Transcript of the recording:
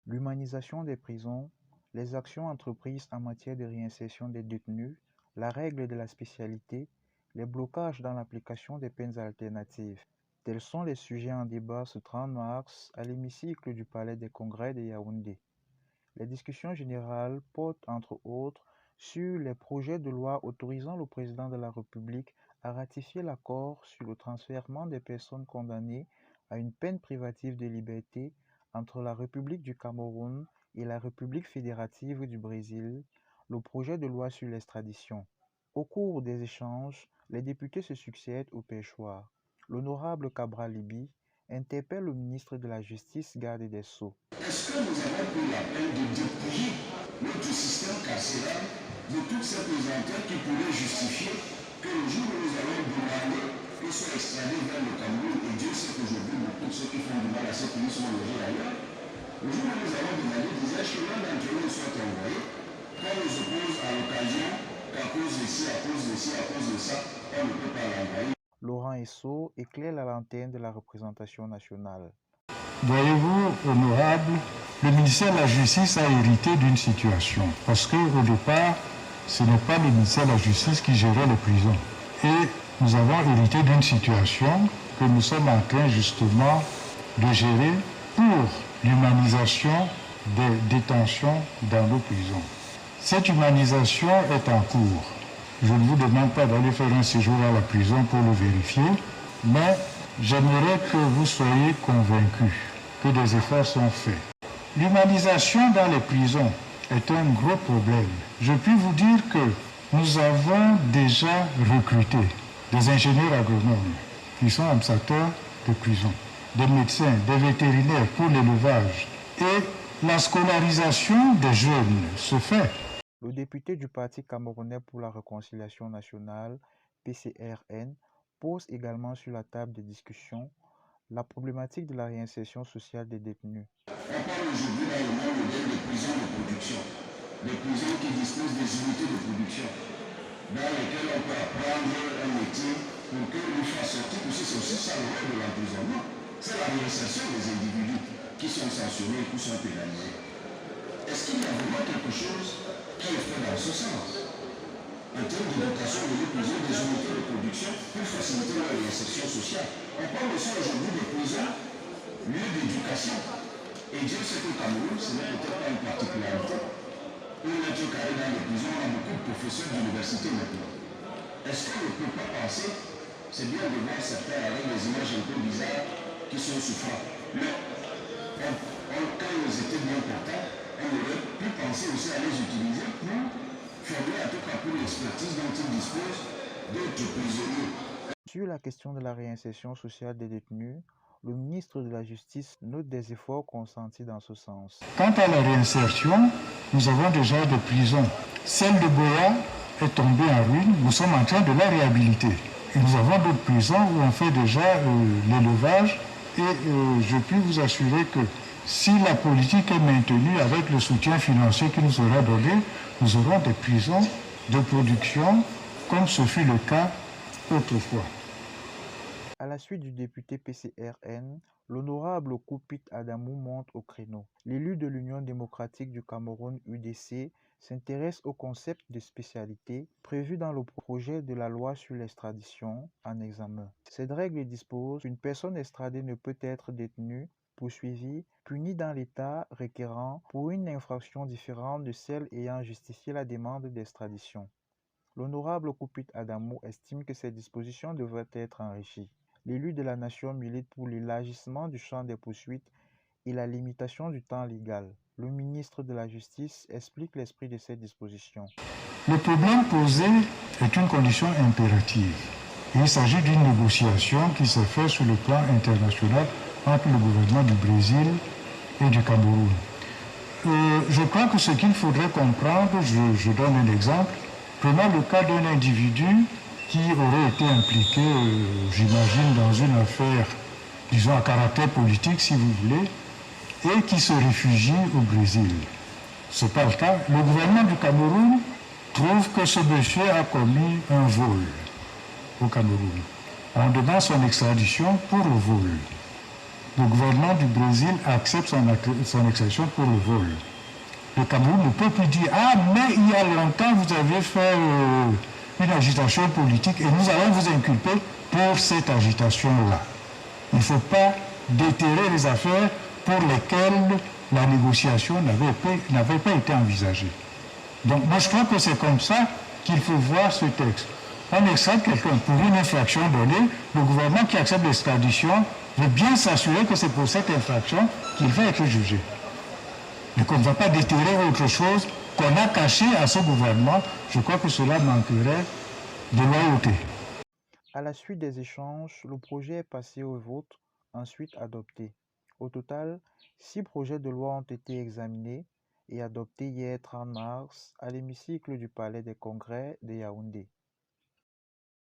l'humanisation des prisons, les actions entreprises en matière de réinsertion des détenus, la règle de la spécialité, les blocages dans l'application des peines alternatives. Tels sont les sujets en débat ce 30 mars à l'hémicycle du Palais des Congrès de Yaoundé. Les discussions générales portent entre autres sur les projets de loi autorisant le président de la République à ratifier l'accord sur le transfèrement des personnes condamnées à une peine privative de liberté entre la République du Cameroun et la République fédérative du Brésil, le projet de loi sur l'extradition. Au cours des échanges, les députés se succèdent au perchoir. L'honorable Cabral Libby interpelle le ministre de la Justice, garde des Sceaux. Est-ce que nous avons pris la peine de dépouiller notre système carcéral de toutes ces pesanteurs qui pourraient justifier que le jour où nous allons demander qu'ils soient extradés vers le Cameroun, et Dieu sait qu'aujourd'hui beaucoup de ceux qui font du mal à ces pays sont logés ailleurs, le jour où nous allons demander, disais-je, que l'un d'entre nous soit envoyé, qu'on nous oppose à l'occasion qu'à cause de ci, à cause de ci, à cause de ça, on ne peut pas l'envoyer. Laurent Esso éclaire la lanterne de la représentation nationale. Voyez-vous, honorable, le ministère de la Justice a hérité d'une situation. Parce qu'au départ, ce n'est pas le ministère de la Justice qui gérait les prisons. Et nous avons hérité d'une situation que nous sommes en train justement de gérer pour l'humanisation des détentions dans nos prisons. Cette humanisation est en cours. Je ne vous demande pas d'aller faire un séjour à la prison pour le vérifier, mais j'aimerais que vous soyez convaincus que des efforts sont faits. L'humanisation dans les prisons est un gros problème. Je puis vous dire que nous avons déjà recruté des ingénieurs agronomes qui sont administrateurs de prison, des médecins, des vétérinaires pour l'élevage. Et la scolarisation des jeunes se fait. Le député du Parti camerounais pour la réconciliation nationale, PCRN, pose également sur la table de discussion la problématique de la réinsertion sociale des détenus. On parle aujourd'hui dans le monde modèle des prisons de production, des prisons qui disposent des unités de production, dans lesquelles on peut apprendre un métier pour qu'une fois sorti, parce que c'est aussi ça le rôle de l'emprisonnement, c'est la réinsertion des individus qui sont sanctionnés et qui sont pénalisés. Est-ce qu'il y a vraiment quelque chose qui est fait dans ce sens en termes d'éducation de nos prisons, des unités de production pour faciliter leur réinsertion sociale? On parle aussi aujourd'hui des prisons, lieux d'éducation. Et Dieu sait qu'au Cameroun, ce n'est peut-être pas une particularité. Pour être carré dans les prisons, on a beaucoup de professeurs d'université maintenant. Est-ce qu'on ne peut pas penser, c'est bien de voir certains avec des images un peu bizarres qui sont souffrants, mais quand ils étaient bien portants, on aurait pu penser aussi à les utiliser pour former, en tout cas pour l'expertise dont ils disposent, d'autres prisonniers. Sur la question de la réinsertion sociale des détenus, le ministre de la Justice note des efforts consentis dans ce sens. Quant à la réinsertion, nous avons déjà des prisons. Celle de Boya est tombée en ruine, nous sommes en train de la réhabiliter. Et nous avons d'autres prisons où on fait déjà l'élevage et je puis vous assurer que si la politique est maintenue avec le soutien financier qui nous sera donné, nous aurons des prisons de production comme ce fut le cas autrefois. À la suite du député PCRN, l'honorable Koupit Adamou monte au créneau. L'élu de l'Union démocratique du Cameroun UDC s'intéresse au concept de spécialité prévu dans le projet de la loi sur l'extradition en examen. Cette règle dispose qu'une personne extradée ne peut être détenue, poursuivie, punie dans l'État requérant pour une infraction différente de celle ayant justifié la demande d'extradition. L'honorable Koupit Adamou estime que ces dispositions devraient être enrichies. L'élu de la nation milite pour l'élargissement du champ des poursuites et la limitation du temps légal. Le ministre de la Justice explique l'esprit de ces dispositions. Le problème posé est une condition impérative. Il s'agit d'une négociation qui s'est faite sur le plan international entre le gouvernement du Brésil et du Cameroun. Je crois que ce qu'il faudrait comprendre, je donne un exemple. Prenons le cas d'un individu qui aurait été impliqué, j'imagine, dans une affaire, disons, à caractère politique, si vous voulez, et qui se réfugie au Brésil. Ce n'est pas le cas. Le gouvernement du Cameroun trouve que ce monsieur a commis un vol au Cameroun. On demande son extradition pour le vol. le gouvernement du Brésil accepte son extradition pour le vol. Le Cameroun ne peut plus dire « Ah, mais il y a longtemps, vous avez fait une agitation politique et nous allons vous inculper pour cette agitation-là. » Il ne faut pas déterrer les affaires pour lesquelles la négociation n'avait pas été envisagée. Donc moi je crois que c'est comme ça qu'il faut voir ce texte. On extradite quelqu'un pour une infraction donnée, le gouvernement qui accepte l'extradition veut bien s'assurer que c'est pour cette infraction qu'il va être jugé. Mais qu'on ne va pas déterrer autre chose qu'on a caché à ce gouvernement, je crois que cela manquerait de loyauté. À la suite des échanges, le projet est passé au vote, ensuite adopté. Au total, 6 projets de loi ont été examinés et adoptés hier 30 mars à l'hémicycle du Palais des Congrès de Yaoundé.